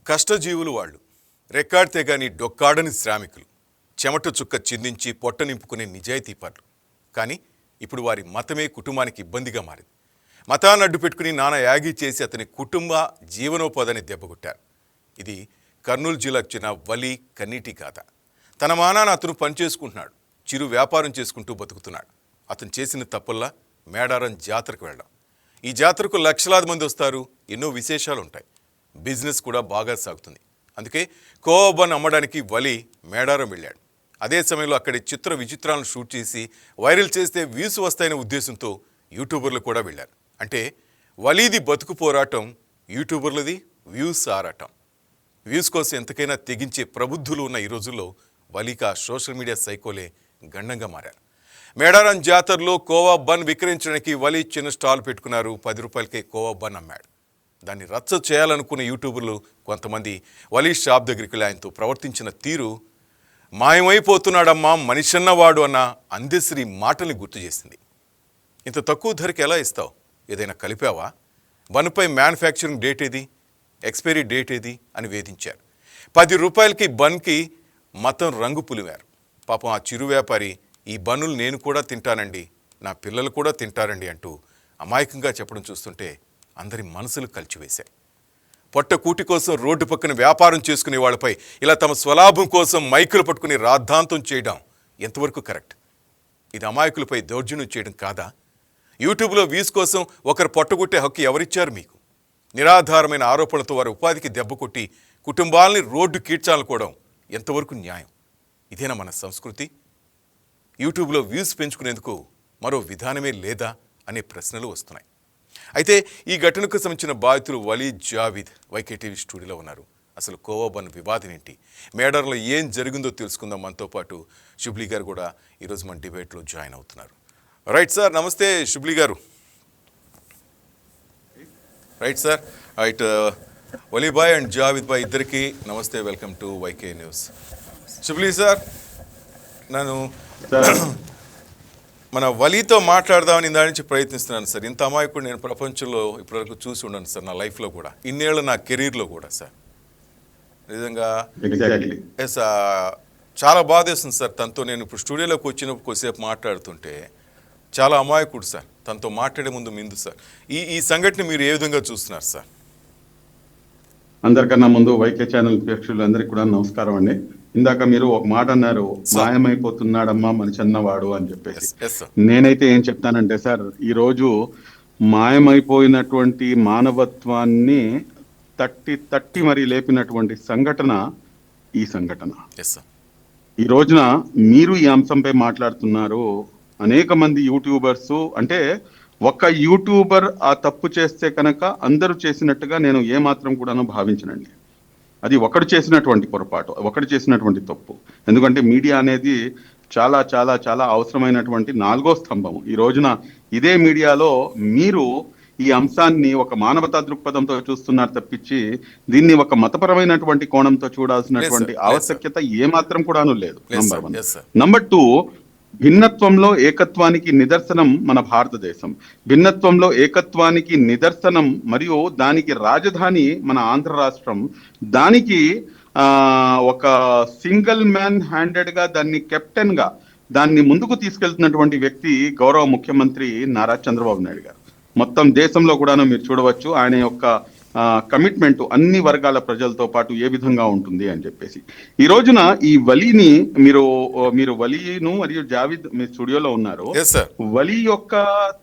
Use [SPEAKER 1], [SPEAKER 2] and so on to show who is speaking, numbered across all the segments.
[SPEAKER 1] కష్టజీవులు వాళ్ళు, రెక్కాడితే గాని డొక్కాడని శ్రామికులు, చెమట చుక్క చిందించి పొట్ట నింపుకునే నిజాయితీపరులు. కానీ ఇప్పుడు వారి మతమే కుటుంబానికి ఇబ్బందిగా మారింది. మతాన్ని అడ్డు పెట్టుకుని నానా యాగి చేసి అతని కుటుంబ జీవనోపాధిని దెబ్బకొట్టారు. ఇది కర్నూలు జిల్లాకు చెందిన వలి కన్నీటి గాథ. తన మానాన అతను పనిచేసుకుంటున్నాడు, చిరు వ్యాపారం చేసుకుంటూ బతుకుతున్నాడు. అతను చేసిన తప్పుల్లా మేడారం జాతరకు వెళ్ళడం. ఈ జాతరకు లక్షలాది మంది వస్తారు, ఎన్నో విశేషాలు ఉంటాయి, బిజినెస్ కూడా బాగా సాగుతుంది. అందుకే కోవబన్ అమ్మడానికి వలి మేడారం వెళ్ళాడు. అదే సమయంలో అక్కడి చిత్ర విచిత్రాలను షూట్ చేసి వైరల్ చేస్తే వ్యూస్ వస్తాయనే ఉద్దేశంతో యూట్యూబర్లు కూడా వెళ్ళారు. అంటే వలీది బతుకు పోరాటం, యూట్యూబర్లది వ్యూస్ ఆరాటం. వ్యూస్ కోసం ఎంతకైనా తెగించే ప్రబుద్ధులు ఉన్న ఈ రోజుల్లో వలీకా సోషల్ మీడియా సైకోలే గండంగా మారారు. మేడారం జాతరలో కోవా బన్ విక్రయించడానికి వలి చిన్న స్టాల్ పెట్టుకున్నారు. 10 రూపాయలకే కోవా బన్ అమ్మాడు. దాన్ని రచ్చ చేయాలనుకున్న యూట్యూబర్లు కొంతమంది వలి షాప్ దగ్గరికి వెళ్ళి ఆయనతో ప్రవర్తించిన తీరు మాయమైపోతున్నాడమ్మా మనిషన్నవాడు అన్న అందశ్రీ మాటల్ని గుర్తు చేసింది. ఇంత తక్కువ ధరకి ఎలా ఇస్తావు? ఏదైనా కలిపావా? బన్పై మ్యానుఫ్యాక్చరింగ్ డేట్ ఏది, ఎక్స్పైరీ డేట్ ఏది అని వేధించారు. 10 రూపాయలకి బన్కి మతం రంగు పులివారు. పాపం ఆ చిరు వ్యాపారి, ఈ బన్నులు నేను కూడా తింటానండి, నా పిల్లలు కూడా తింటారండి అంటూ అమాయకంగా చెప్పడం చూస్తుంటే అందరి మనసులు కలిచివేశాయి. పొట్ట కూటి కోసం రోడ్డు పక్కన వ్యాపారం చేసుకునే వాళ్ళపై ఇలా తమ స్వలాభం కోసం మైకులు పట్టుకుని రాద్ధాంతం చేయడం ఎంతవరకు కరెక్ట్? ఇది అమాయకులపై దౌర్జన్యం చేయడం కాదా? యూట్యూబ్లో వ్యూస్ కోసం ఒకరు పొట్టగొట్టే హక్కు ఎవరిచ్చారు మీకు? నిరాధారమైన ఆరోపణలతో వారి ఉపాధికి దెబ్బ కొట్టి కుటుంబాలని రోడ్డు కీడ్చాలనుకోవడం ఎంతవరకు న్యాయం? ఇదేనా మన సంస్కృతి? యూట్యూబ్లో వ్యూస్ పెంచుకునేందుకు మరో విధానమే లేదా అనే ప్రశ్నలు వస్తున్నాయి. అయితే ఈ ఘటనకు సంబంధించిన బాధితులు వలి, జావిద్ వైకేటీవీ స్టూడియోలో ఉన్నారు. అసలు కోవా బన్ వివాదం ఏంటి, మేడారంలో ఏం జరిగిందో తెలుసుకుందాం. మనతో పాటు శుబ్లీ గారు కూడా ఈరోజు మన డిబేట్లో జాయిన్ అవుతున్నారు. రైట్ సార్, నమస్తే శుబ్లీ గారు. Right sir, right. వలి బాయ్ అండ్ జావిద్ బాయ్ ఇద్దరికి నమస్తే, welcome to YK news. Shubli sir, నేను మన వలీతో మాట్లాడదామని ఇందా నుంచి ప్రయత్నిస్తున్నాను సార్. ఇంత అమాయకుడు నేను ప్రపంచంలో ఇప్పటివరకు చూసి ఉండను సార్, నా లైఫ్లో కూడా, ఇన్నేళ్ళు నా కెరీర్లో కూడా సార్. నిజంగా ఎస్, చాలా బాధేస్తుంది సార్. తనతో నేను ఇప్పుడు స్టూడియోలోకి వచ్చినప్పుడు కొద్దిసేపు మాట్లాడుతుంటే చాలా అమాయకుడు సార్. తనతో మాట్లాడే ముందు సార్ ఈ సంఘటన మీరు ఏ విధంగా చూస్తున్నారు సార్?
[SPEAKER 2] అందరికన్నా ముందు వైకే ఛానల్ ప్రేక్షకులందరికీ కూడా నమస్కారం అండి. ఇందాక మీరు ఒక మాట అన్నారు, మాయమైపోతున్నాడమ్మా మనిషి అన్నవాడు అని చెప్పేసి. నేనైతే ఏం చెప్తానంటే సార్, ఈరోజు మాయమైపోయినటువంటి మానవత్వాన్ని తట్టి మరి లేపినటువంటి సంఘటన ఈ సంఘటన. ఈ రోజున మీరు ఈ అంశంపై మాట్లాడుతున్నారు. అనేక మంది యూట్యూబర్స్, అంటే ఒక్క యూట్యూబర్ ఆ తప్పు చేస్తే కనుక అందరూ చేసినట్టుగా నేను ఏమాత్రం కూడాను భావించనండి. అది ఒకడు చేసినటువంటి పొరపాటు, ఒకడు చేసినటువంటి తప్పు. ఎందుకంటే మీడియా అనేది చాలా చాలా చాలా అవసరమైనటువంటి 4వ స్తంభం. ఈ రోజున ఇదే మీడియాలో మీరు ఈ అంశాన్ని ఒక మానవతా దృక్పథంతో చూస్తున్నారు తప్పించి దీన్ని ఒక మతపరమైనటువంటి కోణంతో చూడాల్సినటువంటి ఆవశ్యకత ఏమాత్రం కూడాను లేదు. నంబర్ 1. నంబర్ 2, భిన్నత్వంలో ఏకత్వానికి నిదర్శనం మన భారతదేశం. భిన్నత్వంలో ఏకత్వానికి నిదర్శనం మరియు దానికి రాజధాని మన ఆంధ్ర రాష్ట్రం. దానికి ఒక సింగిల్ మ్యాన్ హ్యాండెడ్ గా దాన్ని కెప్టెన్ గా దాన్ని ముందుకు తీసుకెళ్తున్నటువంటి వ్యక్తి గౌరవ ముఖ్యమంత్రి నారా చంద్రబాబు నాయుడు గారు. మొత్తం దేశంలో కూడాను మీరు చూడవచ్చు ఆయన యొక్క కమిట్మెంట్ అన్ని వర్గాల ప్రజలతో పాటు ఏ విధంగా ఉంటుంది అని చెప్పేసి. ఈ రోజున ఈ వలీని మీరు వలీను మరియు జావిద్ మీ స్టూడియోలో ఉన్నారు. వలీ యొక్క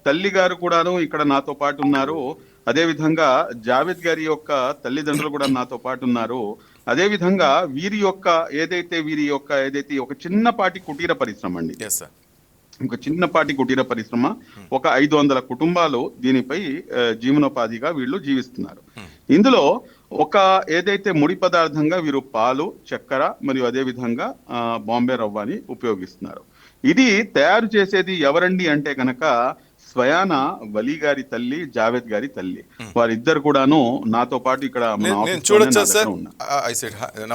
[SPEAKER 2] తల్లి గారు కూడాను ఇక్కడ నాతో పాటు ఉన్నారు. అదే విధంగా జావిద్ గారి యొక్క తల్లిదండ్రులు కూడా నాతో పాటు ఉన్నారు. అదే విధంగా వీరి యొక్క ఏదైతే ఒక చిన్నపాటి కుటీర పరిశ్రమ అండి, ఒక చిన్నపాటి కుటీర పరిశ్రమ, ఒక 500 కుటుంబాలు దీనిపై జీవనోపాధిగా వీళ్ళు జీవిస్తున్నారు. ఇందులో ఒక ఏదైతే ముడి పదార్థంగా వీరు పాలు, చక్కెర మరియు అదే విధంగా బాంబే రవ్వని ఉపయోగిస్తున్నారు. ఇది తయారు చేసేది ఎవరండి అంటే కనుక స్వయాన వలీ గారి తల్లి, జావేద్ గారి తల్లి. వారిద్దరు కూడాను నాతో పాటు ఇక్కడ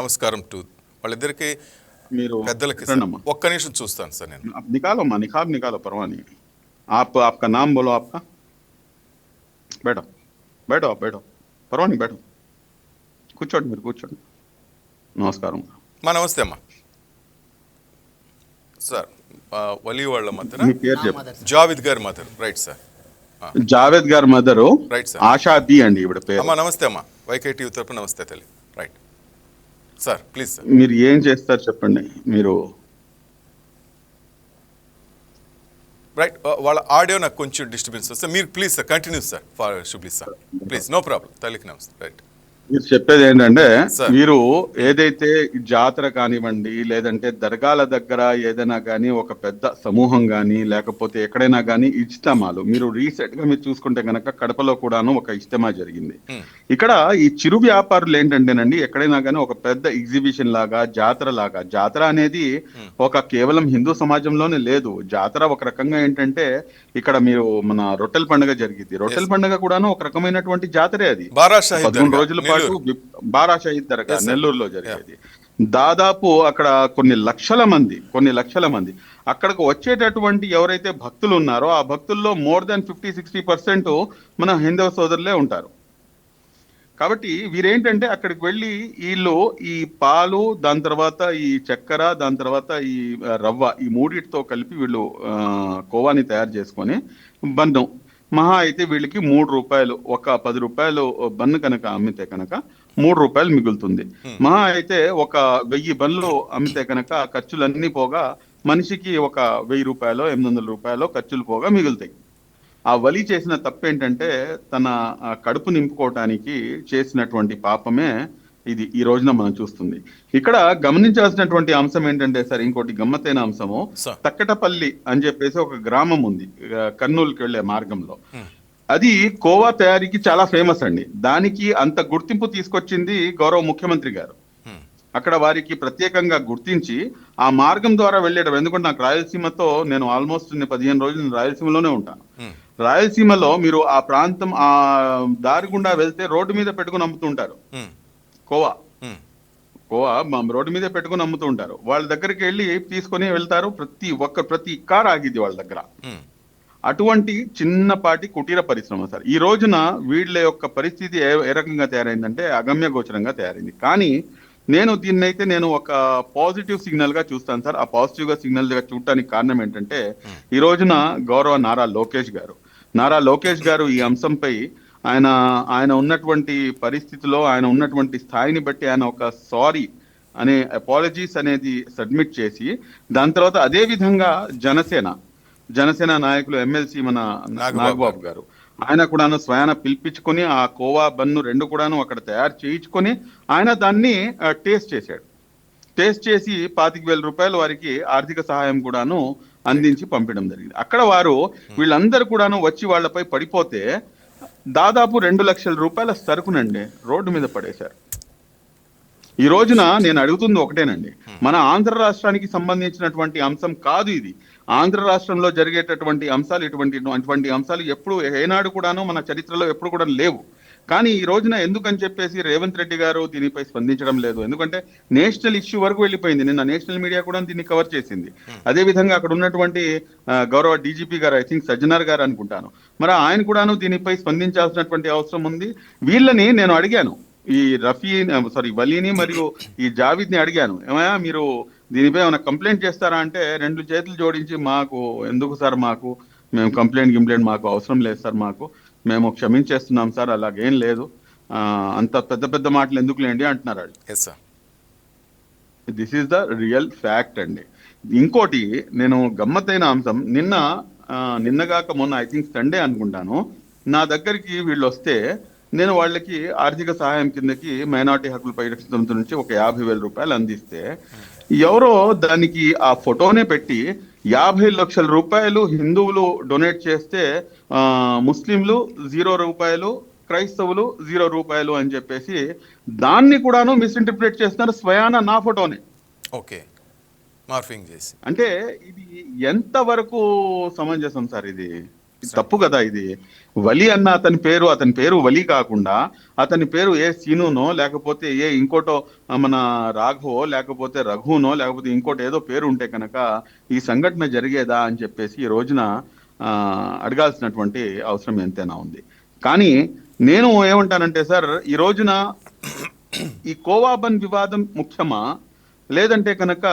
[SPEAKER 1] నమస్కారం టు వాళ్ళిద్దరికి. మీరు పెద్దలకి ఒక్క నిమిషం చూస్తాను సార్ నేను.
[SPEAKER 2] నికాలో పర్వాని. आपका नाम बोलो, आपका. बैठो बैठो आप बैठो, परवानी बैठो. కూర్చోండి, మీరు కూర్చోండి. నమస్కారం.
[SPEAKER 1] నమస్తే అమ్మా. సార్ వలి వాళ్ళ మదర్,
[SPEAKER 2] మీ పేరు చెప్పండి.
[SPEAKER 1] జావేద్ గారి మదర్, రైట్ సార్.
[SPEAKER 2] జావేద్ గారి మదరు
[SPEAKER 1] రైట్ సార్.
[SPEAKER 2] ఆషాబి అండి ఈవిడ పేరు.
[SPEAKER 1] అమ్మా నమస్తే అమ్మా, వైకేటీవీ తరపున నమస్తే తల్లి. Right sir, please sir.
[SPEAKER 2] మీరు ఏం చేస్తారు చెప్పండి. మీరు
[SPEAKER 1] రైట్, వాళ్ళ ఆడియో నాకు కొంచెం డిస్టర్బెన్స్ వస్తే మీరు please sir continue sir for షుబ్లీ సార్, ప్లీజ్, నో ప్రాబ్లం. తల్లికి నమస్తే. రైట్.
[SPEAKER 2] మీరు చెప్పేది ఏంటంటే,
[SPEAKER 1] Sir.
[SPEAKER 2] మీరు ఏదైతే ఈ జాతర కానివ్వండి, లేదంటే దర్గాల దగ్గర ఏదైనా కానీ ఒక పెద్ద సమూహం కానీ, లేకపోతే ఎక్కడైనా కానీ ఇజ్తిమాలు, మీరు రీసెంట్ గా మీరు చూసుకుంటే కనుక కడపలో కూడాను ఒక ఇజ్తిమా జరిగింది. ఇక్కడ ఈ చిరు వ్యాపారులు ఏంటంటేనండి, ఎక్కడైనా కానీ ఒక పెద్ద ఎగ్జిబిషన్ లాగా, జాతర అనేది ఒక కేవలం హిందూ సమాజంలోనే లేదు. జాతర ఒక రకంగా ఏంటంటే, ఇక్కడ మీరు మన రొట్టెల పండుగ జరిగింది. రొట్టెల పండుగ కూడాను ఒక రకమైనటువంటి జాతరే. అది
[SPEAKER 1] బారా షాహీద్
[SPEAKER 2] 11 రోజుల పాటు బారా షహీద్ దర్గా నెల్లూరులో జరిగేది. దాదాపు అక్కడ కొన్ని లక్షల మంది అక్కడికి వచ్చేటటువంటి ఎవరైతే భక్తులు ఉన్నారో ఆ భక్తుల్లో మోర్ దాన్ 50-60% మన హైందవ సోదరులే ఉంటారు. కాబట్టి వీరేంటంటే అక్కడికి వెళ్ళి వీళ్ళు ఈ పాలు, దాని తర్వాత ఈ చక్కెర, దాని తర్వాత ఈ రవ్వ, ఈ మూడిటితో కలిపి వీళ్ళు కోవాని తయారు చేసుకొని బన్ను మహా అయితే వీళ్ళకి 3 రూపాయలు, ఒక 10 రూపాయలు బన్ను కనుక అమ్మితే కనుక 3 రూపాయలు మిగులుతుంది. మహా అయితే ఒక 1000 బన్నులు అమ్మితే కనుక ఖర్చులన్నీ పోగా మనిషికి ఒక 1000 రూపాయలు, 800 రూపాయలు ఖర్చులు పోగా మిగులుతాయి. ఆ వలి చేసిన తప్పేంటంటే తన కడుపు నింపుకోవటానికి చేసినటువంటి పాపమే ఇది ఈ రోజున మనం చూస్తుంది. ఇక్కడ గమనించాల్సినటువంటి అంశం ఏంటంటే సార్, ఇంకోటి గమ్మత్తైన అంశము, తక్కటపల్లి అని చెప్పేసి ఒక గ్రామం ఉంది కర్నూలుకి వెళ్లే మార్గంలో. అది కోవా తయారీకి చాలా ఫేమస్ అండి. దానికి అంత గుర్తింపు తీసుకొచ్చింది గౌరవ ముఖ్యమంత్రి గారు. అక్కడ వారికి ప్రత్యేకంగా గుర్తించి ఆ మార్గం ద్వారా వెళ్ళేటప్పుడు, ఎందుకంటే నాకు రాయలసీమతో నేను ఆల్మోస్ట్ 15 రోజులు రాయలసీమలోనే ఉంటాను. రాయలసీమలో మీరు ఆ ప్రాంతం ఆ దారి గుండా వెళ్తే రోడ్డు మీద పెట్టుకుని అమ్ముతుంటారు కోవా రోడ్డు మీద పెట్టుకుని అమ్ముతూ ఉంటారు. వాళ్ళ దగ్గరికి వెళ్ళి తీసుకొని వెళ్తారు. ప్రతి కార్ ఆగిద్ది వాళ్ళ దగ్గర. అటువంటి చిన్నపాటి కుటీర పరిశ్రమ సార్. ఈ రోజున వీళ్ళ యొక్క పరిస్థితి ఏ రకంగా తయారైందంటే అగమ్య గోచరంగా తయారైంది. కానీ నేను ఒక పాజిటివ్ సిగ్నల్ గా చూస్తాను సార్. ఆ పాజిటివ్ గా సిగ్నల్ గా చూడటానికి కారణం ఏంటంటే, ఈ రోజున గౌరవ నారా లోకేష్ గారు ఈ అంశంపై ఆయన ఉన్నటువంటి పరిస్థితిలో, ఆయన ఉన్నటువంటి స్థాయిని బట్టి ఆయన ఒక సారీ అనే అపాలజీస్ అనేది సబ్మిట్ చేసి, దాని తర్వాత అదే విధంగా జనసేన నాయకులు ఎమ్మెల్సీ మన నాగబాబు గారు, ఆయన కూడాను స్వయాన పిలిపించుకొని ఆ కోవా బన్ను 2 కూడాను అక్కడ తయారు చేయించుకొని ఆయన దాన్ని టేస్ట్ చేసి 25,000 రూపాయలు వారికి ఆర్థిక సహాయం కూడాను అందించి పంపించడం జరిగింది. అక్కడ వారు వీళ్ళందరూ కూడాను వచ్చి వాళ్ళపై పడిపోతే దాదాపు 2 లక్షల రూపాయల సరుకునండి రోడ్డు మీద పడేశారు. ఈ రోజున నేను అడుగుతుంది ఒకటేనండి, మన ఆంధ్ర రాష్ట్రానికి సంబంధించినటువంటి అంశం కాదు ఇది. ఆంధ్ర రాష్ట్రంలో జరిగేటటువంటి అంశాలు అటువంటి అంశాలు ఎప్పుడు ఏనాడు కూడాను మన చరిత్రలో ఎప్పుడు కూడా లేవు. కానీ ఈ రోజున ఎందుకని చెప్పేసి రేవంత్ రెడ్డి గారు దీనిపై స్పందించడం లేదు. ఎందుకంటే నేషనల్ ఇష్యూ వరకు వెళ్ళిపోయింది. నిన్న నేషనల్ మీడియా కూడా దీన్ని కవర్ చేసింది. అదే విధంగా అక్కడ ఉన్నటువంటి గౌరవ డీజీపీ గారు, ఐ థింక్ సజ్జనార్ గారు అనుకుంటాను, మరి ఆయన కూడాను దీనిపై స్పందించాల్సినటువంటి అవసరం ఉంది. వీళ్ళని నేను అడిగాను, ఈ వలీని మరియు ఈ జావీద్ ని అడిగాను, ఏమయ్యా మీరు దీనిపై ఏమైనా కంప్లైంట్ చేస్తారా అంటే 2 చేతులు జోడించి, మాకు ఎందుకు సార్, మేము కంప్లైంట్ మాకు అవసరం లేదు సార్, మేము క్షమించేస్తున్నాం సార్, అలాగేం లేదు, అంత పెద్ద మాటలు ఎందుకు లేండి అంటున్నారు. This is the real fact అండి. ఇంకోటి నేను గమ్మత్తైన అంశం, నిన్నగాక మొన్న ఐ థింక్ సండే అనుకుంటాను, నా దగ్గరికి వీళ్ళు వస్తే నేను వాళ్ళకి ఆర్థిక సహాయం కిందకి మైనార్టీ హక్కుల పరిరక్షణ సమితి నుంచి ఒక 50,000 రూపాయలు అందిస్తే, ఎవరో దానికి ఆ ఫోటోనే పెట్టి 50 లక్షల రూపాయలు హిందువులు డొనేట్ చేస్తే ముస్లింలు 0 రూపాయలు, క్రైస్తవులు 0 రూపాయలు అని చెప్పేసి దాన్ని కూడాను మిస్ఇంటర్ప్రిట్ చేస్తున్నారు స్వయాన నా ఫోటోనే.
[SPEAKER 1] ఓకే, మార్ఫింగ్ చేసి.
[SPEAKER 2] అంటే ఇది ఎంత వరకు సమంజసం సార్? ఇది తప్పు కదా. ఇది వలి అన్న అతని పేరు వలి కాకుండా అతని పేరు ఏ సీనునో, లేకపోతే ఏ ఇంకోటో మన రాఘవో, లేకపోతే రఘునో, లేకపోతే ఇంకోటి ఏదో పేరు ఉంటే కనుక ఈ సంఘటన జరిగేదా అని చెప్పేసి ఈ రోజున అడగాల్సినటువంటి అవసరం ఎంతైనా ఉంది. కానీ నేను ఏమంటానంటే సార్, ఈ రోజున ఈ కోవాబన్ వివాదం ముఖ్యమా, లేదంటే కనుక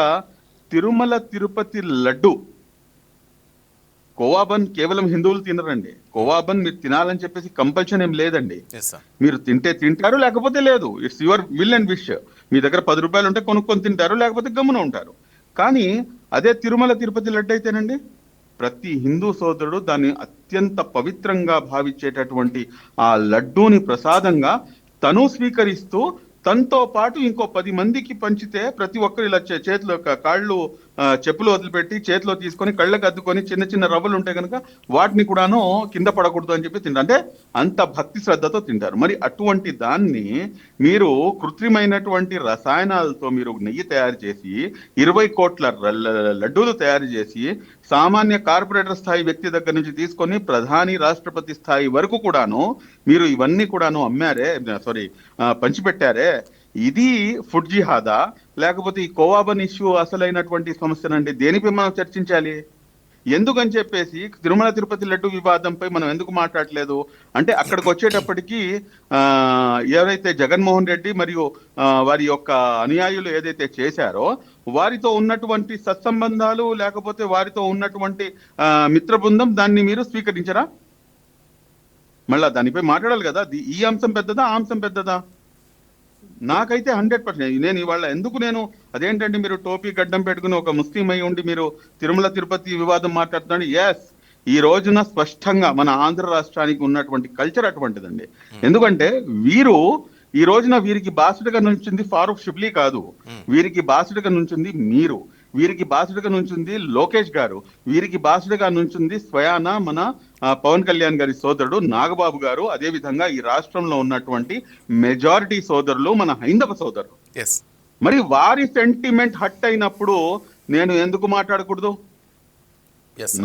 [SPEAKER 2] తిరుమల తిరుపతి లడ్డు, కోవాబన్ కేవలం హిందువులు తినరండి. కోవాబన్ మీరు తినాలని చెప్పేసి కంపల్షన్ ఏం లేదండి. మీరు తింటే తింటారు, లేకపోతే లేదు. It's your will and wish. మీ దగ్గర 10 రూపాయలు ఉంటే కొనుక్కొని తింటారు, లేకపోతే గమ్మున ఉంటారు. కానీ అదే తిరుమల తిరుపతి లడ్డు అయితేనండి, ప్రతి హిందూ సోదరుడు దాన్ని అత్యంత పవిత్రంగా భావించేటటువంటి ఆ లడ్డూని ప్రసాదంగా తను స్వీకరిస్తూ తనతో పాటు ఇంకో 10 మందికి పంచితే, ప్రతి ఒక్కరు ఇలా చేతిలో కాళ్ళు చెప్పులు వదిలిపెట్టి చేతిలో తీసుకొని కళ్ళకు అద్దుకొని చిన్న చిన్న రవ్వలు ఉంటాయి కనుక వాటిని కూడాను కింద పడకూడదు అని చెప్పి తింటారు. అంటే అంత భక్తి శ్రద్ధతో తింటారు. మరి అటువంటి దాన్ని మీరు కృత్రిమైనటువంటి రసాయనాలతో మీరు నెయ్యి తయారు చేసి 20 కోట్ల లడ్డూలు తయారు చేసి సామాన్య కార్పొరేటర్ స్థాయి వ్యక్తి దగ్గర నుంచి తీసుకొని ప్రధాని రాష్ట్రపతి స్థాయి వరకు కూడాను మీరు ఇవన్నీ కూడాను పంచిపెట్టారే. ఇది ఫుడ్ జిహాదా, లేకపోతే ఈ కోవాబన్ ఇష్యూ అసలైనటువంటి సమస్యనండి? దేనిపై మనం చర్చించాలి? ఎందుకని చెప్పేసి తిరుమల తిరుపతి లడ్డు వివాదంపై మనం ఎందుకు మాట్లాడలేదు అంటే, అక్కడికి వచ్చేటప్పటికి ఎవరైతే జగన్మోహన్ రెడ్డి మరియు వారి యొక్క అనుయాయులు ఏదైతే చేశారో వారితో ఉన్నటువంటి సత్సంబంధాలు, లేకపోతే వారితో ఉన్నటువంటి మిత్ర బృందం దాన్ని మీరు స్వీకరించరా? మళ్ళా దానిపై మాట్లాడాలి కదా. ఈ అంశం పెద్దదా, ఆ అంశం పెద్దదా? నాకైతే 100%. నేను ఇవాళ నేను అదేంటంటే, మీరు టోపీ గడ్డం పెట్టుకుని ఒక ముస్లిం అయి ఉండి మీరు తిరుమల తిరుపతి వివాదం మాట్లాడుతున్నాడు. ఎస్, ఈ రోజున స్పష్టంగా మన ఆంధ్ర రాష్ట్రానికి ఉన్నటువంటి కల్చర్ అటువంటిదండి. ఎందుకంటే ఈ రోజున వీరికి బాసుడుగా నుంచింది ఫారూక్ షిబ్లీ కాదు, వీరికి బాసుడుగా నుంచింది మీరు, వీరికి బాసుడుగా నుంచింది లోకేష్ గారు, వీరికి బాసుడుగా నుంచింది స్వయాన మన పవన్ కళ్యాణ్ గారి సోదరుడు నాగబాబు గారు, అదే విధంగా ఈ రాష్ట్రంలో ఉన్నటువంటి మెజారిటీ సోదరులు మన హైందవ సోదరులు. మరి వారి సెంటిమెంట్ హట్ అయినప్పుడు నేను ఎందుకు మాట్లాడకూడదు?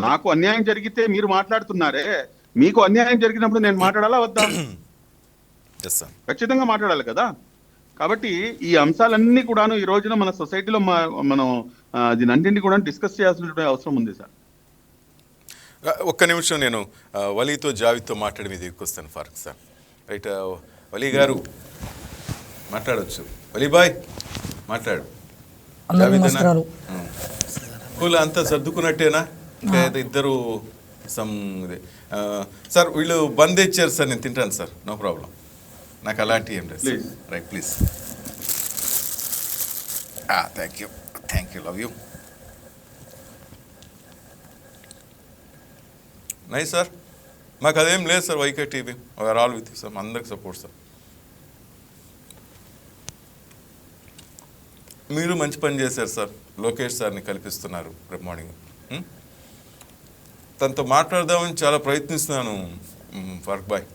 [SPEAKER 2] నాకు అన్యాయం జరిగితే మీరు మాట్లాడుతున్నారే, మీకు అన్యాయం జరిగినప్పుడు నేను మాట్లాడాలా వద్దా? ఖచ్చితంగా మాట్లాడాలి కదా. కాబట్టి ఈ అంశాలన్నీ కూడాను ఈ రోజున మన సొసైటీలో మనం దీనంటిని కూడా డిస్కస్ చేయాల్సిన అవసరం ఉంది సార్.
[SPEAKER 1] ఒక్క నిమిషం నేను వలీతో జావిద్తో మాట్లాడి మీద వస్తాను ఫారూక్ సార్. రైట్, వలీ గారు మాట్లాడవచ్చు. వలీ బాయ్ మాట్లాడు. స్కూల్ అంతా సర్దుకున్నట్టేనా? ఇంకా ఇద్దరు సార్ వీళ్ళు బంద్ ఇచ్చారు సార్, నేను తింటాను సార్, నో ప్రాబ్లం. నాకు అలాంటి ఏం లేదు. Right, please. Thank you, love you. నై సార్, మాకు అదేం లేదు sir. YK TV are all with sir, అందరికి సపోర్ట్ సార్. మీరు మంచి పని చేశారు సార్, లోకేష్ సార్ని కల్పిస్తున్నారు రేపు మార్నింగ్. తనతో మాట్లాడదామని చాలా ప్రయత్నిస్తున్నాను ఫారూక్ బాయ్,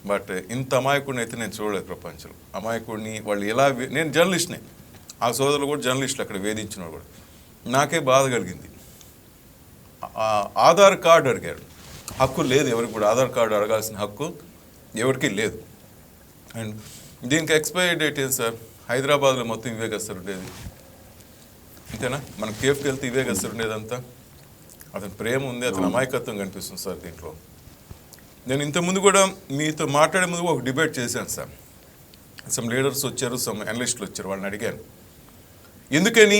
[SPEAKER 1] బట్ ఇంత అమాయకుడిని అయితే నేను చూడలేదు ప్రపంచంలో. అమాయకుడిని వాళ్ళు ఎలా నేను జర్నలిస్ట్ని, ఆ సోదరులు కూడా జర్నలిస్టులు అక్కడ వేధించిన కూడా. నాకే బాధ కలిగింది. ఆధార్ కార్డు అడిగారు, హక్కు లేదు ఎవరికి కూడా. ఆధార్ కార్డు అడగాల్సిన హక్కు ఎవరికి లేదు. అండ్ దీనికి ఎక్స్పైరీ డేట్ ఏం సార్? హైదరాబాద్లో మొత్తం ఇవే కదా సార్ ఉండేది, అంతేనా? మనం కేఫ్కి వెళ్తే ఇవే కదా సార్ ఉండేదంతా. అతని ప్రేమ ఉంది, అతని అమాయకత్వం కనిపిస్తుంది సార్ దీంట్లో. నేను ఇంతకుముందు కూడా మీతో మాట్లాడే ముందు ఒక డిబేట్ చేశాను సార్. సమ్ లీడర్స్ వచ్చారు, సమ్ అనలిస్టులు వచ్చారు, వాళ్ళని అడిగాను, ఎందుకని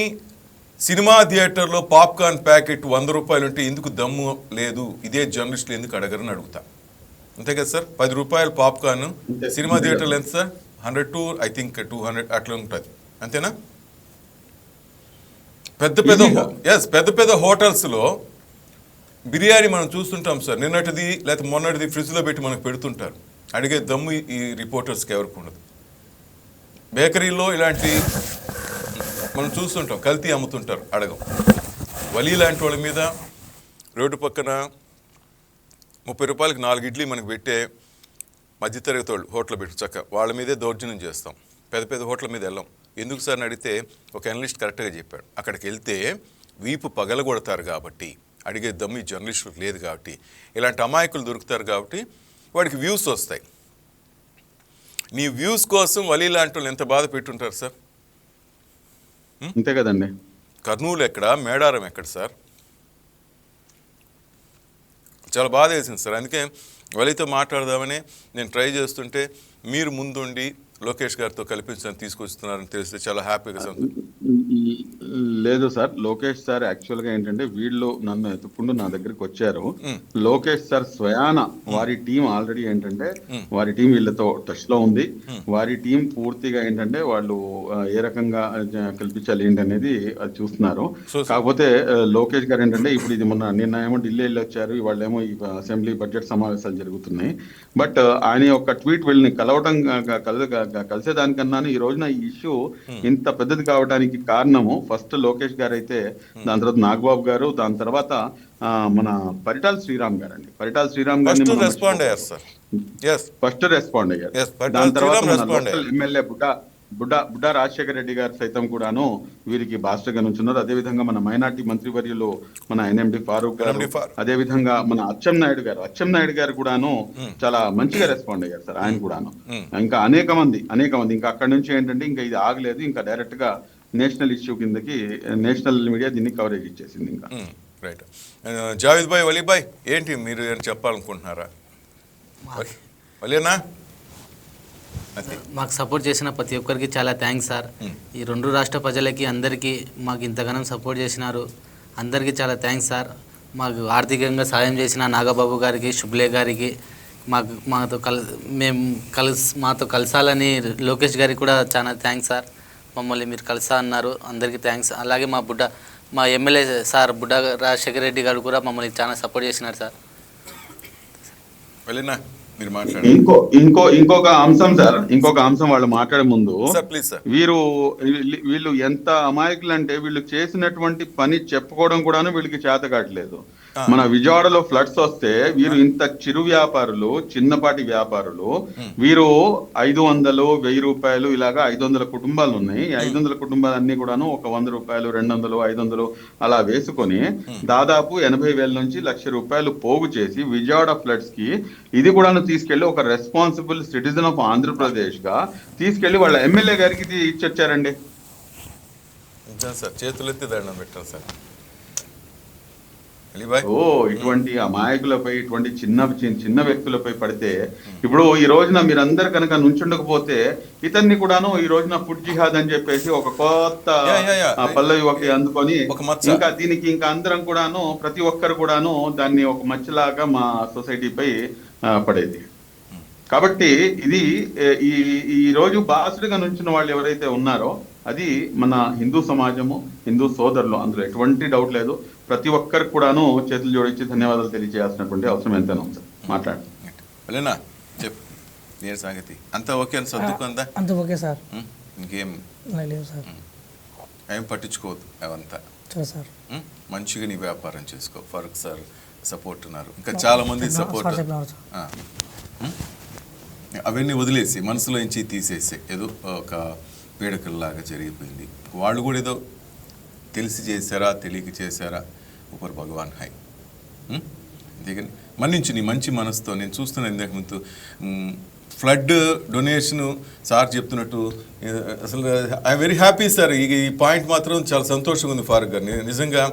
[SPEAKER 1] సినిమా థియేటర్లో పాప్కార్న్ ప్యాకెట్ 100 రూపాయలు ఉంటే ఎందుకు దమ్ము లేదు, ఇదే జర్నలిస్టులు ఎందుకు అడగరని అడుగుతా. అంతే కదా సార్? 10 రూపాయలు పాప్కార్న్ సినిమా థియేటర్లో ఎంత సార్? 100 to I think 200 అట్లా ఉంటుంది, అంతేనా? పెద్ద పెద్ద హోటల్స్లో బిర్యానీ మనం చూస్తుంటాం సార్, నిన్నటిది లేకపోతే మొన్నటిది ఫ్రిడ్జ్లో పెట్టి మనకు పెడుతుంటారు. అడిగే దమ్ము ఈ రిపోర్టర్స్కి ఎవరికి ఉండదు. బేకరీలో ఇలాంటి మనం చూస్తుంటాం, కల్తీ అమ్ముతుంటారు, అడగం. వలీ లాంటి వాళ్ళ మీద రోడ్డు పక్కన 30 రూపాయలకి 4 ఇడ్లీ మనకు పెట్టే మధ్యతరగతి వాళ్ళు హోటల్ పెట్టి చక్క వాళ్ళ మీదే దౌర్జన్యం చేస్తాం. పెద్ద పెద్ద హోటల్ మీద వెళ్ళాం. ఎందుకు సార్ అని అడిగితే ఒక అనలిస్ట్ కరెక్ట్గా చెప్పాడు, అక్కడికి వెళ్తే వీపు పగలగొడతారు కాబట్టి, అడిగే దమ్ము ఈ జర్నలిస్టులకు లేదు కాబట్టి, ఇలాంటి అమాయకులు దొరుకుతారు కాబట్టి వాడికి వ్యూస్ వస్తాయి. నీ వ్యూస్ కోసం వలీ లాంటి వాళ్ళు ఎంత బాధ పెట్టుంటారు సార్?
[SPEAKER 2] అంతే కదండి.
[SPEAKER 1] కర్నూలు ఎక్కడ, మేడారం ఎక్కడ సార్? చాలా బాధ వేసింది సార్. అందుకే వలీతో మాట్లాడదామని నేను ట్రై చేస్తుంటే మీరు ముందుండి లోకేష్ గారితో కల్పించడానికి తీసుకొస్తున్నారని తెలిస్తే చాలా హ్యాపీగా
[SPEAKER 2] లేదు సార్, లోకేష్ సార్ యాక్చువల్ గా ఏంటంటే వీళ్ళు నన్ను ఎత్తుకుంటూ నా దగ్గరికి వచ్చారు. లోకేష్ సార్ స్వయాన వారి టీం ఆల్రెడీ ఏంటంటే వారి టీం వీళ్ళతో టచ్ లో ఉంది. వారి టీం పూర్తిగా ఏంటంటే వాళ్ళు ఏ రకంగా కల్పించాలి ఏంటి అనేది అది చూస్తున్నారు. కాకపోతే లోకేష్ గారు ఏంటంటే ఇప్పుడు ఇది నిన్న ఏమో ఢిల్లీ వెళ్ళి వచ్చారు, ఇవాళేమో ఈ అసెంబ్లీ బడ్జెట్ సమావేశాలు జరుగుతున్నాయి. బట్ ఆయన యొక్క ట్వీట్ వీళ్ళని కలిసేదానికన్నా ఈ రోజున ఈ ఇష్యూ ఇంత పెద్దది కావడానికి కారణము ఫస్ట్ లోకేష్ గారు అయితే, దాని తర్వాత నాగబాబు గారు, దాని తర్వాత మన పరిటాల శ్రీరామ్ గారు అండి. పరిటాల శ్రీరామ్ గారు ఫస్ట్ రెస్పాండ్ అయ్యారు. దాని తర్వాత ఎమ్మెల్యే బుడ్డా రాజశేఖర రెడ్డి గారు సైతం కూడాను వీరికి బాస్టర్గా నుంచున్నారు. అదేవిధంగా మన మైనార్టీ మంత్రివర్యులు మన ఎన్ఎండి ఫారూక్ గారు, అదేవిధంగా మన అచ్చెన్నాయుడు గారు కూడాను చాలా మంచిగా రెస్పాండ్ అయ్యారు సార్. ఆయన కూడాను ఇంకా అనేక మంది ఇంకా అక్కడి నుంచి ఏంటంటే ఇంకా ఇది ఆగలేదు, ఇంకా డైరెక్ట్ గా నేషనల్ ఇష్యూ కిందకి నేషనల్ మీడియా దీన్ని కవరేజ్ ఇచ్చేసింది. ఇంకా
[SPEAKER 1] రైట్. జావేద్ భాయ్, వలీ భాయ్, ఏంటి మీరు చెప్పాలనుకుంటున్నారా? వలీనా,
[SPEAKER 3] మాకు సపోర్ట్ చేసిన ప్రతి ఒక్కరికి చాలా థ్యాంక్స్ సార్. ఈ రెండు రాష్ట్ర ప్రజలకి అందరికీ మాకు ఇంతగానం సపోర్ట్ చేసినారు, అందరికీ చాలా థ్యాంక్స్ సార్. మాకు ఆర్థికంగా సాయం చేసిన నాగబాబు గారికి, శుభ్లే గారికి, మాతో కలసాలని లోకేష్ గారికి కూడా చాలా థ్యాంక్స్ సార్. మమ్మల్ని మీరు కలిసా అన్నారు, అందరికీ థ్యాంక్స్. అలాగే మా ఎమ్మెల్యే సార్ బుడ్డా రాజశేఖర రెడ్డి గారు కూడా మమ్మల్ని చాలా సపోర్ట్ చేసినారు సార్.
[SPEAKER 2] ఇంకొక అంశం వాళ్ళు మాట్లాడే ముందు, వీళ్ళు ఎంత అమాయకులు అంటే వీళ్ళు చేసినటువంటి పని చెప్పుకోవడం కూడాను వీళ్ళకి చేత కావట్లేదు. మన విజయవాడలో ఫ్లడ్స్ వస్తే వీరు ఇంత చిరు వ్యాపారులు, చిన్నపాటి వ్యాపారులు, వీరు 500, 1000 రూపాయలు ఇలాగా 500 కుటుంబాలు ఉన్నాయి. 500 కుటుంబాలన్నీ కూడాను ఒక 100 రూపాయలు, 200, 500 అలా వేసుకొని దాదాపు 80,000 నుంచి 1,00,000 రూపాయలు పోగు చేసి విజయవాడ ఫ్లడ్స్ కి ఇది కూడాను తీసుకెళ్లి ఒక రెస్పాన్సిబుల్ సిటిజన్ ఆఫ్ ఆంధ్రప్రదేశ్ గా తీసుకెళ్లి వాళ్ళ ఎమ్మెల్యే గారికి ఇచ్చొచ్చారండి.
[SPEAKER 1] చేతులెత్తి దండం పెట్టారు సార్.
[SPEAKER 2] ఇటువంటి అమాయకులపై, ఇటువంటి చిన్న వ్యక్తులపై పడితే ఇప్పుడు ఈ రోజున మీరందరు కనుక నుంచుండకపోతే ఇతన్ని కూడాను ఈ రోజున ఫుడ్ జిహాద్ అని చెప్పేసి ఒక కొత్త పల్లవి అందుకొని ఇంకా దీనికి ఇంకా అందరం కూడాను ప్రతి ఒక్కరు కూడాను దాన్ని ఒక మచ్చలాగా మా సొసైటీపై పడేది. కాబట్టి ఇది ఈ రోజు బాసుడిగా నుంచిన వాళ్ళు ఎవరైతే ఉన్నారో అది మన హిందూ సమాజము, హిందూ సోదరులు, అందులో ఎటువంటి డౌట్ లేదు. ప్రతి ఒక్కరికి కూడాను చేతులు జోడించి ధన్యవాదాలు తెలియజేయాల్సినటువంటి అవసరం ఎంతైనా ఉంది సార్. మాట్లాడండి.
[SPEAKER 1] సంగతి అంతా ఓకే అని సర్దుకుందా?
[SPEAKER 4] అంత ఓకే సార్,
[SPEAKER 1] ఇంకేం
[SPEAKER 4] లేదు సార్,
[SPEAKER 1] ఏం పట్టించుకోవద్దు. అవంతా సార్ మంచిగా నీ వ్యాపారం చేసుకో. ఫరూక్ సార్ సపోర్ట్ ఉన్నారు, ఇంకా చాలా మంది సపోర్ట్. అవన్నీ వదిలేసి మనసులో నుంచి తీసేసి ఏదో ఒక పీడకల్లాగా జరిగిపోయింది. వాళ్ళు కూడా ఏదో తెలిసి చేశారా తెలియక చేశారా, ఊపర్ భగవాన్ హై. అంతేగాని మన్నించు నీ మంచి మనసుతో. నేను చూస్తున్నాను ఇందాక ముందు ఫ్లడ్ డొనేషన్ సార్ చెప్తున్నట్టు, అసలు ఐఎమ్ వెరీ హ్యాపీ సార్. ఈ పాయింట్ మాత్రం చాలా సంతోషంగా ఉంది ఫారూక్ గారు. నిజంగా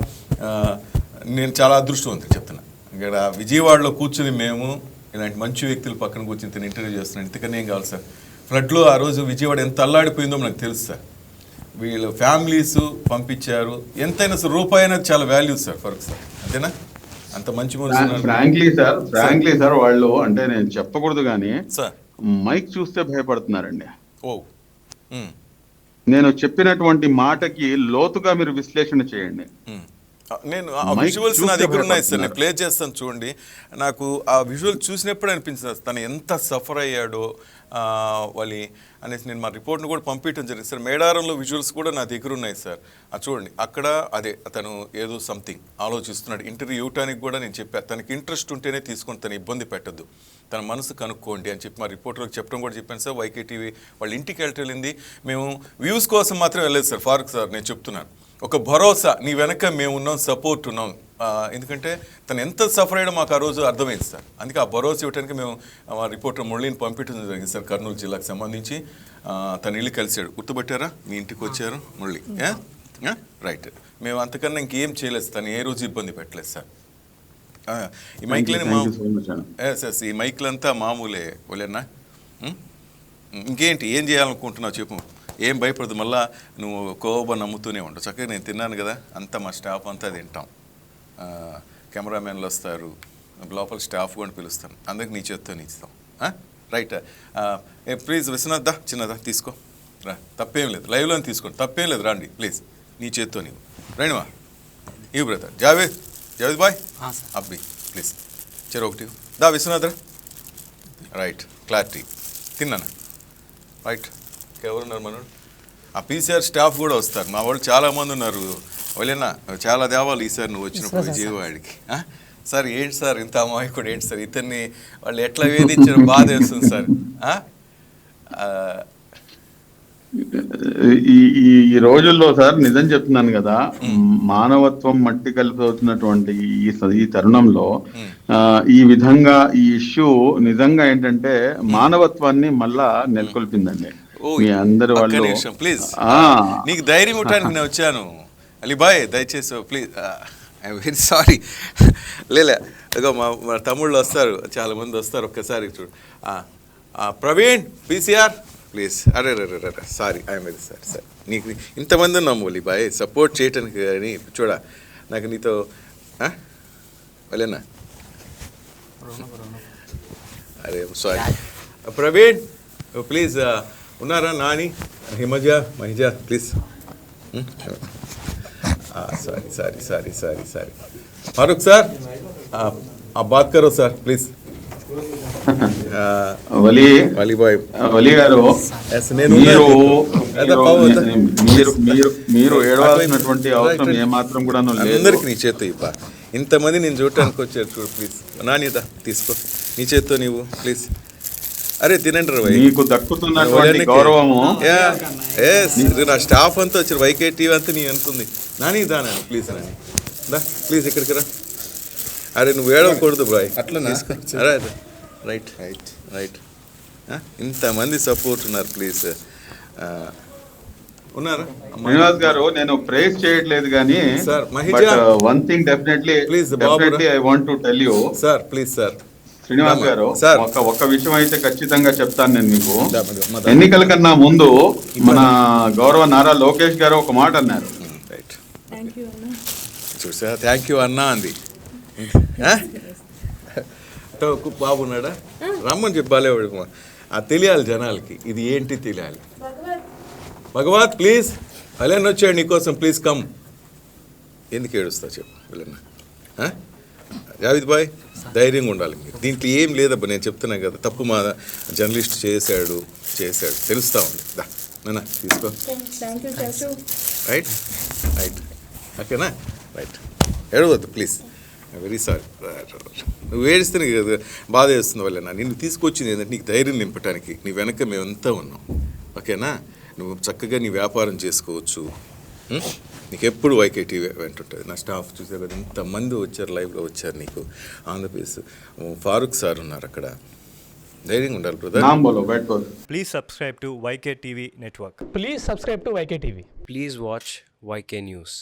[SPEAKER 1] నేను చాలా అదృష్టవంతుడు చెప్తున్నా. ఇక్కడ విజయవాడలో కూర్చుని మేము ఇలాంటి మంచి వ్యక్తులు పక్కన కూర్చుని తను ఇంటర్వ్యూ చేస్తున్నాను. ఇంతకన్నా ఏం కావాలి సార్? ఫ్లడ్లో ఆ రోజు విజయవాడ ఎంత అల్లాడిపోయిందో మనకు తెలుసు సార్. వీళ్ళ ఫ్యామిలీస్ పంపించారు. ఎంతైనా సార్ రూపాయి అనేది చాలా వాల్యూ సార్ ఫరూక్ సార్, అంతేనా? అంత మంచి
[SPEAKER 2] ఫ్రాంక్లీ సార్ వాళ్ళు అంటే నేను చెప్పకూడదు కానీ మైక్ చూస్తే భయపడుతున్నారండి. నేను చెప్పినటువంటి మాటకి లోతుగా మీరు విశ్లేషణ చేయండి.
[SPEAKER 1] నేను ఆ విజువల్స్ నా దగ్గర ఉన్నాయి సార్, నేను ప్లే చేస్తాను చూడండి. నాకు ఆ విజువల్ చూసినప్పుడు అనిపించింది తను ఎంత సఫర్ అయ్యాడో వాళ్ళు అనేసి. నేను మా రిపోర్ట్ను కూడా పంపించడం జరిగింది సార్. మేడారంలో విజువల్స్ కూడా నా దగ్గర ఉన్నాయి సార్. అది చూడండి, అక్కడ అదే అతను ఏదో సంథింగ్ ఆలోచిస్తున్నాడు. ఇంటర్వ్యూ ఇవ్వడానికి కూడా నేను చెప్పాను, తనకి ఇంట్రెస్ట్ ఉంటేనే తీసుకొని తను ఇబ్బంది పెట్టద్దు, తన మనసు కనుక్కోండి అని చెప్పి మా రిపోర్టర్కి చెప్పడం కూడా చెప్పాను సార్. వైకే టీవీ వాళ్ళ ఇంటికి వెళ్ళింది. మేము వ్యూస్ కోసం మాత్రం వెళ్ళలేదు సార్. ఫారూక్ సార్ నేను చెప్తున్నాను, ఒక భరోసా, నీ వెనక మేము ఉన్నాం, సపోర్ట్ ఉన్నాం. ఎందుకంటే తను ఎంత సఫర్ అయ్యాడో మాకు ఆ రోజు అర్థమైంది సార్. అందుకే ఆ భరోసా ఇవ్వడానికి మేము మా రిపోర్టర్ మురళిని పంపించడం జరిగింది సార్. కర్నూలు జిల్లాకు సంబంధించి తను ఇల్లు కలిసాడు, గుర్తుపట్టారా? మీ ఇంటికి వచ్చారు మురళి, రైట్. మేము అంతకన్నా ఇంకేం చేయలేదు, తను ఏ రోజు ఇబ్బంది పెట్టలేదు సార్. ఈ మైక్లని ఈ మైక్లంతా మామూలే. ఓలేనా ఇంకేంటి ఏం చేయాలనుకుంటున్నావు చెప్పు, ఏం భయపడదు. మళ్ళా నువ్వు కోబా నమ్ముతూనే ఉంటావు. చక్కగా నేను తిన్నాను కదా, అంతా మా స్టాఫ్ అంతా తింటాం. కెమెరామెన్లు వస్తారు, లోపల స్టాఫ్ కూడా పిలుస్తాం, అందరికి నీ చేత్తో ఇస్తాం. రైట్. ప్లీజ్ విశ్వనాథ్ చిన్నదా తీసుకో రా, తప్పేం లేదు. లైవ్లో తీసుకోండి, తప్పేం లేదు. రండి ప్లీజ్, నీ చేత్తో నీవు రండిమా. ఇవి బ్రదర్ జావేద్ బాయ్ అబ్బి ప్లీజ్ చెరు ఒకటి దా విశ్వనాథ్ రా. రైట్ క్లారిటీ తిన్నాను. రైట్ ఎవరున్నారు మనోడు? ఆ పీసీఆర్ స్టాఫ్ కూడా వస్తారు, మా వాళ్ళు చాలామంది ఉన్నారు. వాళ్ళేనా చాలా దేవాలి ఈసారి నువ్వు వచ్చినప్పుడు విజయవాడికి. సార్ ఏంటి సార్ ఇంత అమాయకుడు ఏంటి సార్, ఇతన్ని వాళ్ళు ఎట్లా వేధించారు బాధ వేస్తుంది సార్.
[SPEAKER 2] ఈ రోజుల్లో సార్ నిజం చెప్తున్నాను కదా, మానవత్వం మట్టి కలిపవుతున్నటువంటి ఈ తరుణంలో ఈ విధంగా ఈ ఇష్యూ నిజంగా ఏంటంటే మానవత్వాన్ని మళ్ళా నెలకొల్పిందండి. మీ అందరి వాళ్ళు
[SPEAKER 1] ప్లీజ్ నీకు ధైర్యం ఇవ్వటానికి నేను వచ్చాను. అలీబాయ్ దయచేసి ప్లీజ్, ఐఎమ్ వెరీ సారీ. లేలే అగో మా తమ్ముళ్ళు వస్తారు, చాలామంది వస్తారు, ఒక్కసారి చూడు. Praveen PCR please. అరే సారీ ఐఎమ్ వెరీ సారీ. నీకు ఇంతమంది ఉన్నాము అలీబాయ్ సపోర్ట్ చేయటానికి, కానీ చూడ నాకు నీతో వాళ్ళేనా. అరే సారీ ప్రవీణ్ ప్లీజ్. ఉన్నారా Nani Mahija please. Sorry Farooq sir బాత్ కరో సార్ ప్లీజ్.
[SPEAKER 2] వలి గారు మీరు ఏడవాల్సినటువంటి అవసరం ఏమాత్రం కూడా
[SPEAKER 1] అందరికి నీ చేత్తో ఇవ్వ. ఇంతమంది నేను చూడటానికి వచ్చారు చూడు ప్లీజ్. నాణ్యత తీసుకో నీ చేత్తో నీవు ప్లీజ్. అరే తినండి రా
[SPEAKER 2] మీకు దక్కుతున్నటువంటి గౌరవము.
[SPEAKER 1] నా స్టాఫ్ అంతా వచ్చారు, వైకే టీవీ అంతా నీ అనుకుంది. నాని దాని ప్లీజ్ నాని దా ప్లీజ్ ఇక్కడికి రా. అరే నువ్వు ఏడవకూడదు బాయ్ అట్లా తీసుకో. అరే రైట్ ఇంతమంది సపోర్ట్ ఉన్నారు ప్లీజ్. ఉన్నారా
[SPEAKER 2] శ్రీనివాస్ గారు? నేను ప్రేస్ చేయట్లేదు కానీ
[SPEAKER 1] sir
[SPEAKER 2] one thing definitely I want to tell you
[SPEAKER 1] sir please sir
[SPEAKER 2] Srinivas గారు, ఒక విషయం అయితే ఖచ్చితంగా చెప్తాను నేను మీకు. ఎన్నికల కన్నా ముందు మన గౌరవ నారా లోకేష్ గారు ఒక మాట అన్నారు.
[SPEAKER 1] చూసా థ్యాంక్ యూ అన్నా అంది. బాబున్నాడా రమ్మని చెప్పాలి, తెలియాలి జనాలకి ఇది ఏంటి తెలియాలి. భగవత్ ప్లీజ్ అలెన్ వచ్చాడు నీకోసం ప్లీజ్ కమ్. ఎందుకు ఏడుస్తావు చెప్పు వెళ్ళన్నా. జావేద్ బాయ్ ధైర్యంగా ఉండాలి మీరు, దీంట్లో ఏం లేదబ్బా నేను చెప్తున్నా కదా. తప్పు మా జర్నలిస్ట్ చేశాడు తెలుస్తా ఉంది. నాన్న తీసుకో. రైట్ ఓకేనా. రైట్ ఏడవద్దు ప్లీజ్, వెరీ సారీ. నువ్వు ఏడిస్తే కదా బాధ వేస్తుంది వల్ల నిన్ను తీసుకొచ్చింది ఏంటంటే నీకు ధైర్యం నింపడానికి. నీ వెనక మేమంతా ఉన్నాం ఓకేనా. నువ్వు చక్కగా నీ వ్యాపారం చేసుకోవచ్చు. నీకు ఎప్పుడు వైకేటీ వెంటుంటుంది. నా స్టాఫ్ చూసే కదా ఇంతమంది వచ్చారు, లైవ్లో వచ్చారు. నీకు ఆంధ్రప్రదేశ్ ఫారూక్ సార్ ఉన్నారు అక్కడ. ధైర్యంగా ఉండాలి brother.
[SPEAKER 4] Please subscribe to YK TV Network.
[SPEAKER 5] Please subscribe to YK TV.
[SPEAKER 6] Please watch YK News.